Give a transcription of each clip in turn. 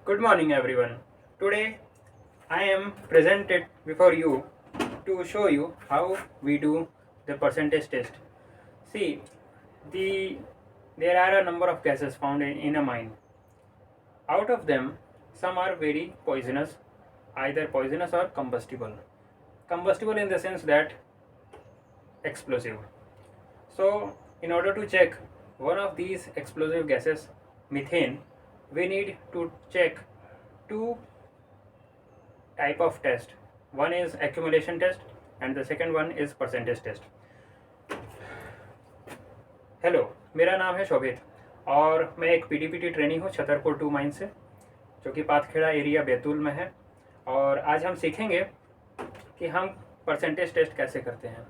Good morning, everyone. Today I am presented before you to show you how we do the percentage test. See, the there are a number of gases found in a mine. Out of them, some are very poisonous, either poisonous or combustible. Combustible in the sense that explosive. So, in order to check one of these explosive gases, methane, we need to check two type of test. One is accumulation test and the second one is percentage test. Hello, मेरा नाम है शोभित और मैं एक PDPT trainee हूँ Chhatarpur 2 mine से, जो कि पातखेड़ा एरिया बैतूल में है। और आज हम सीखेंगे कि हम परसेंटेज टेस्ट कैसे करते हैं।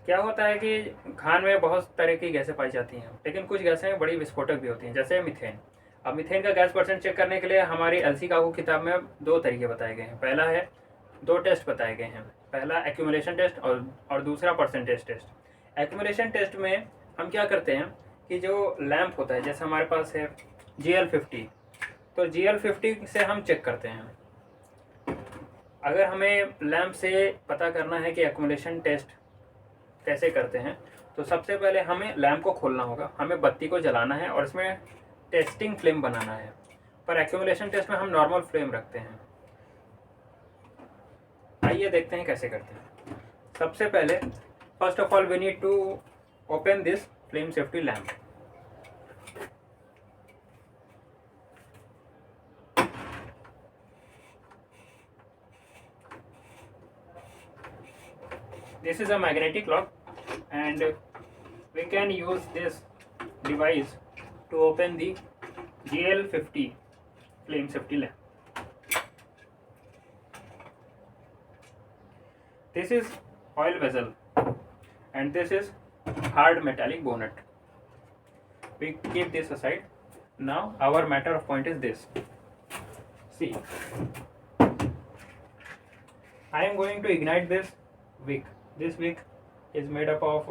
क्या होता है कि खान में बहुत तरह की गैसें पाई जाती हैं, लेकिन कुछ गैसें बड़ी विस्फोटक भी होती हैं, जैसे मीथेन। अब मीथेन का गैस परसेंट चेक करने के लिए हमारी एलसी काकू किताब में दो तरीके बताए गए हैं। पहला है, दो टेस्ट बताए गए हैं, पहला एक्यूमुलेशन टेस्ट और दूसरा परसेंटेज टेस्ट। एक्यूमुलेशन टेस्ट में हम क्या करते हैं कि जो लैंप होता है, जैसे हमारे पास है GL50, तो GL50 से हम चेक करते हैं। अगर हमें लैंप से पता करना है कि एक्यूमुलेशन टेस्ट कैसे करते हैं, तो सबसे पहले हमें लैंप को खोलना होगा, हमें बत्ती को जलाना है और इसमें टेस्टिंग फ्लेम बनाना है। पर एक्यूमुलेशन टेस्ट में हम नॉर्मल फ्लेम रखते हैं। आइए देखते हैं कैसे करते हैं। सबसे पहले first of all we need to open this flame safety lamp. This is a magnetic lock and we can use this device to open the GL50 flame safety lamp. This is oil vessel and this is hard metallic bonnet. We keep this aside. Now our matter of point is this. See, I am going to ignite this wick. This wick is made up of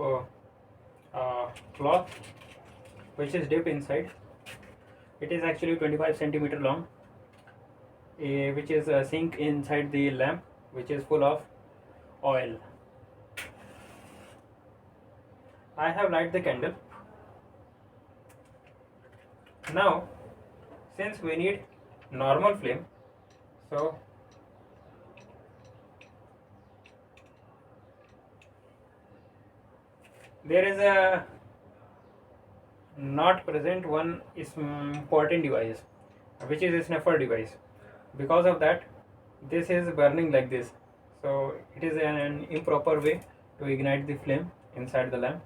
cloth which is dipped inside. It is actually 25 centimeter long, which is a sink inside the lamp, which is full of oil. I have light the candle. Now, since we need normal flame, so there is a not present one is important device, which is a snuffer device. Because of that, this is burning like this, so it is an improper way to ignite the flame inside the lamp.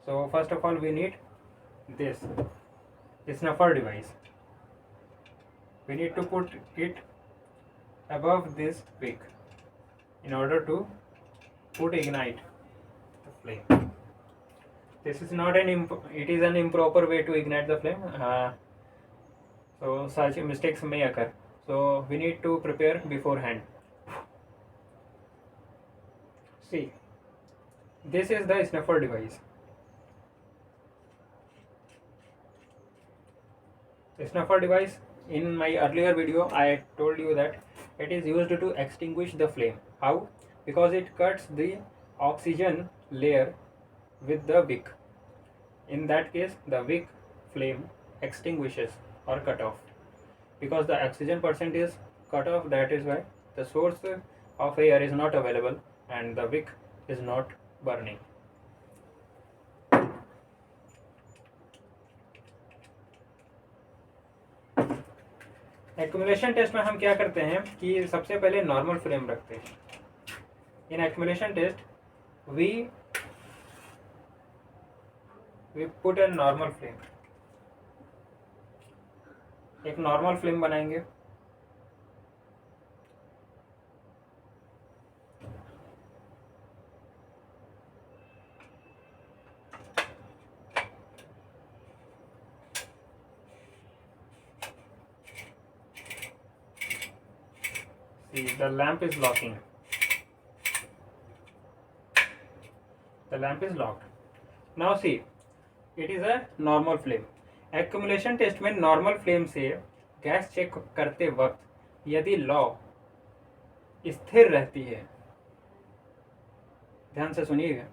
So first of all we need this snuffer device. We need to put it above this wick in order to put ignite the flame. This is not it is an improper way to ignite the flame, so such mistakes may occur, so we need to prepare beforehand. See, this is the snuffer device. The snuffer device, in my earlier video I told you that it is used to extinguish the flame. How? Because it cuts the oxygen layer with the wick. In that case, the wick flame extinguishes or cut off. Because the oxygen percent is cut off, that is why the source of air is not available and the wick is not burning. Accumulation test में हम क्या करते हैं कि सबसे पहले normal flame रखते हैं. In accumulation test we put a normal flame. एक नॉर्मल फ्लेम बनाएंगे. See, the lamp is locking. The lamp is locked. Now see, it is a normal flame. Accumulation test में नॉर्मल फ्लेम से gas check करते वक्त यदि लौ स्थिर रहती है, ध्यान से सुनिएगा,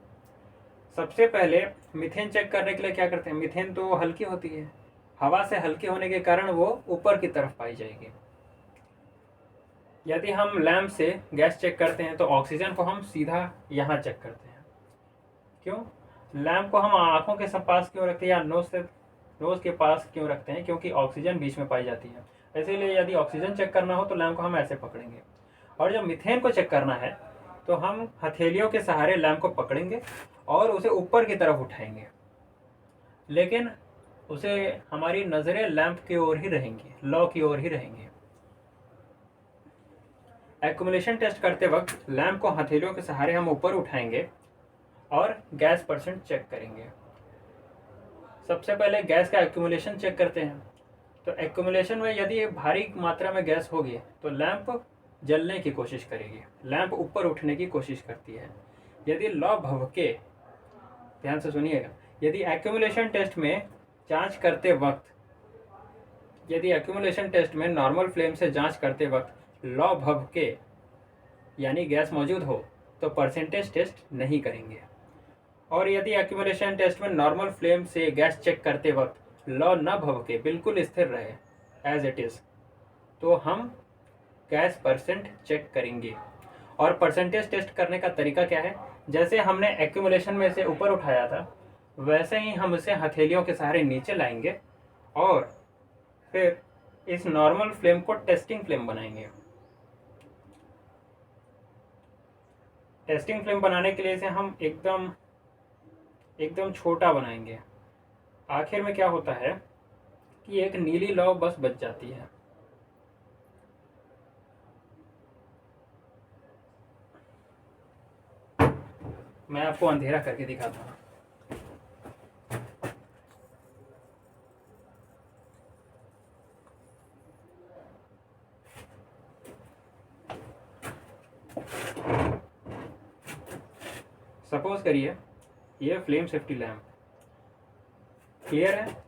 सबसे पहले मीथेन चेक करने के लिए क्या करते हैं, मीथेन तो हल्की होती है, हवा से हल्की होने के कारण वो ऊपर की तरफ पाई जाएगी। यदि हम लैंप से गैस चेक करते हैं तो ऑक्सीजन को हम सीधा यहाँ चेक करते हैं। क्यों? लैंप को हम आंखों के सब पास क्यों रखते हैं या नोज के पास क्यों रखते हैं? क्योंकि ऑक्सीजन बीच में पाई जाती है। इसीलिए यदि ऑक्सीजन चेक करना हो तो लैंप को हम ऐसे पकड़ेंगे, और जब मीथेन को चेक करना है तो हम हथेलियों के सहारे लैंप को पकड़ेंगे और उसे ऊपर की तरफ उठाएंगे, लेकिन उसे हमारी नज़रें लैंप की ओर ही रहेंगी, लौ की ओर ही रहेंगी। एक्युमुलेशन टेस्ट करते वक्त लैंप को हथेलियों के सहारे हम ऊपर उठाएंगे और गैस परसेंट चेक करेंगे। सबसे पहले गैस का एक्युमुलेशन चेक करते हैं। तो एक्युमुलेशन में यदि भारी मात्रा में गैस होगी तो लैंप जलने की कोशिश करेगी, लैंप ऊपर उठने की कोशिश करती है। यदि लौ भभके, ध्यान से सुनिएगा, यदि एक्युमुलेशन टेस्ट में जांच करते वक्त, यदि एक्युमुलेशन टेस्ट में नॉर्मल फ्लेम से जांच करते वक्त लौ भभके यानी गैस मौजूद हो तो परसेंटेज टेस्ट नहीं करेंगे। और यदि एक्युमुलेशन टेस्ट में नॉर्मल फ्लेम से गैस चेक करते वक्त लौ न भभके, बिल्कुल स्थिर रहे एज इट इज़, तो हम गैस परसेंट चेक करेंगे। और परसेंटेज टेस्ट करने का तरीका क्या है? जैसे हमने एक्युमुलेशन में से ऊपर उठाया था वैसे ही हम इसे हथेलियों के सहारे नीचे लाएंगे और फिर इस नॉर्मल फ्लेम को टेस्टिंग फ्लेम बनाएंगे। टेस्टिंग फ्लेम बनाने के लिए इसे हम एकदम छोटा बनाएंगे। आखिर में क्या होता है कि एक नीली लौ बस बच जाती है। मैं आपको अंधेरा करके दिखाता हूँ। सपोज करिए ये फ्लेम सेफ्टी लैम्प क्लियर है।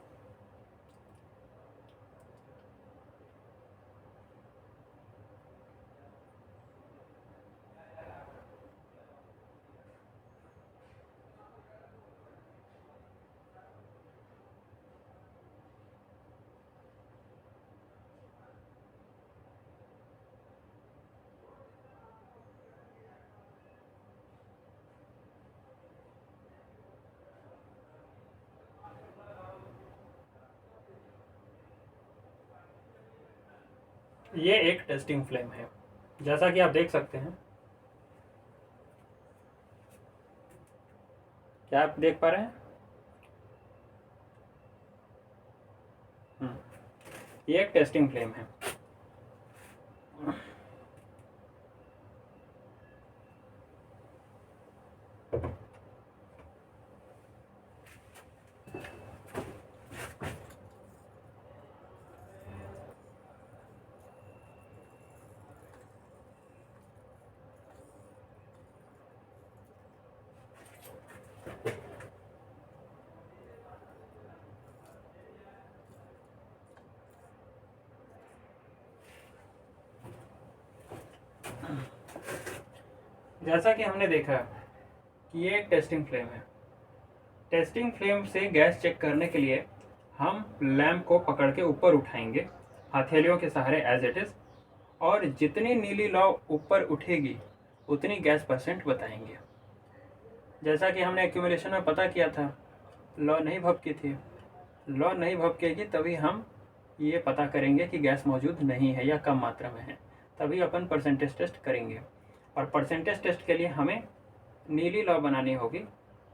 ये एक टेस्टिंग फ्लेम है, जैसा कि आप देख सकते हैं। क्या आप देख पा रहे हैं? ये एक टेस्टिंग फ्लेम है। जैसा कि हमने देखा कि ये एक टेस्टिंग फ्लेम है। टेस्टिंग फ्लेम से गैस चेक करने के लिए हम लैंप को पकड़ के ऊपर उठाएंगे हथेलियों के सहारे एज इट इज़, और जितनी नीली लौ ऊपर उठेगी उतनी गैस परसेंट बताएंगे। जैसा कि हमने एक्यूमुलेशन में पता किया था, लौ नहीं भभकी थी, लौ नहीं भभकेगी तभी हम ये पता करेंगे कि गैस मौजूद नहीं है या कम मात्रा में है, तभी अपन परसेंटेज टेस्ट करेंगे। और परसेंटेज टेस्ट के लिए हमें नीली लौ बनानी होगी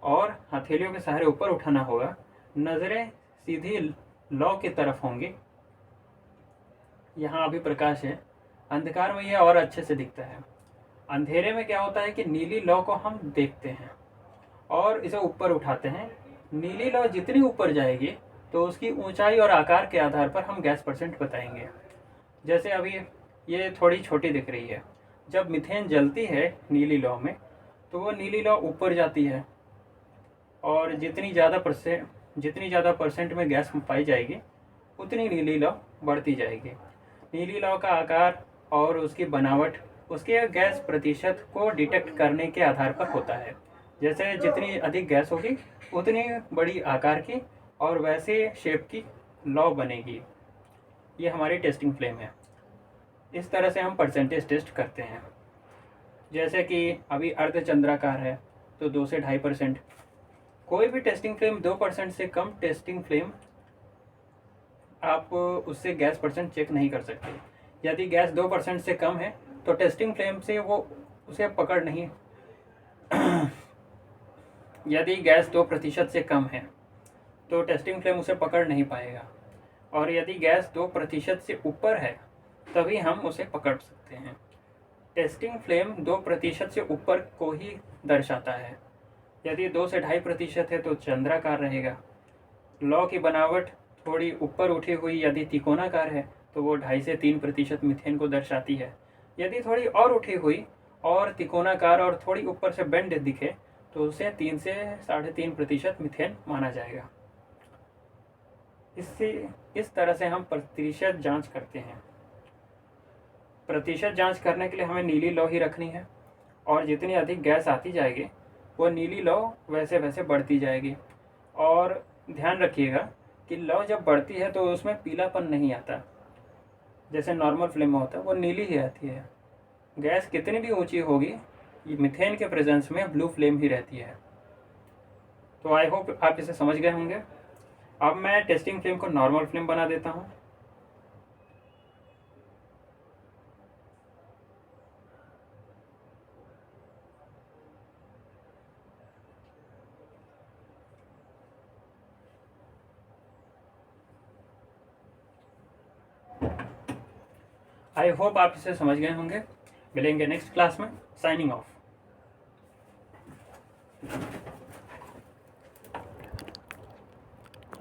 और हथेलियों के सहारे ऊपर उठाना होगा। नज़रें सीधी लौ की तरफ होंगी। यहाँ अभी प्रकाश है, अंधकार में यह और अच्छे से दिखता है। अंधेरे में क्या होता है कि नीली लौ को हम देखते हैं और इसे ऊपर उठाते हैं। नीली लौ जितनी ऊपर जाएगी तो उसकी ऊंचाई और आकार के आधार पर हम गैस परसेंट बताएंगे। जैसे अभी ये थोड़ी छोटी दिख रही है, जब मीथेन जलती है नीली लौ में तो वो नीली लौ ऊपर जाती है और जितनी ज़्यादा परसेंट में गैस पाई जाएगी उतनी नीली लौ बढ़ती जाएगी। नीली लौ का आकार और उसकी बनावट उसके गैस प्रतिशत को डिटेक्ट करने के आधार पर होता है। जैसे जितनी अधिक गैस होगी उतनी बड़ी आकार की और वैसे शेप की लौ बनेगी। ये हमारी टेस्टिंग फ्लेम है। इस तरह से हम परसेंटेज टेस्ट करते हैं। जैसे कि अभी अर्धचंद्राकार है तो 2 से 2.5%। कोई भी टेस्टिंग फ्लेम 2% से कम टेस्टिंग फ्लेम आप उससे गैस परसेंट चेक नहीं कर सकते। यदि गैस 2% से कम है तो टेस्टिंग फ्लेम से वो उसे पकड़ नहीं यदि गैस 2% से कम है तो टेस्टिंग फ्लेम उसे पकड़ नहीं पाएगा, और यदि गैस 2% से ऊपर है तभी हम उसे पकड़ सकते हैं। टेस्टिंग फ्लेम 2% से ऊपर को ही दर्शाता है। यदि 2 से 2.5% है तो चंद्राकार रहेगा। लौ की बनावट थोड़ी ऊपर उठी हुई यदि तिकोनाकार है तो वो 2.5 से 3% मीथेन को दर्शाती है। यदि थोड़ी और उठी हुई और तिकोनाकार और थोड़ी ऊपर से बेंड दिखे तो उसे 3 से 3.5% मीथेन माना जाएगा। इस तरह से हम प्रतिशत जांच करते हैं। प्रतिशत जांच करने के लिए हमें नीली लौ ही रखनी है, और जितनी अधिक गैस आती जाएगी वो नीली लौ वैसे वैसे बढ़ती जाएगी। और ध्यान रखिएगा कि लौ जब बढ़ती है तो उसमें पीलापन नहीं आता, जैसे नॉर्मल फ्लेम में होता है, वो नीली ही आती है। गैस कितनी भी ऊंची होगी मीथेन के प्रेजेंस में ब्लू फ्लेम ही रहती है। तो आई होप आप इसे समझ गए होंगे। अब मैं टेस्टिंग फ्लेम को नॉर्मल फ्लेम बना देता हूँ। आई होप आप इसे समझ गए होंगे। मिलेंगे नेक्स्ट क्लास में। Signing off.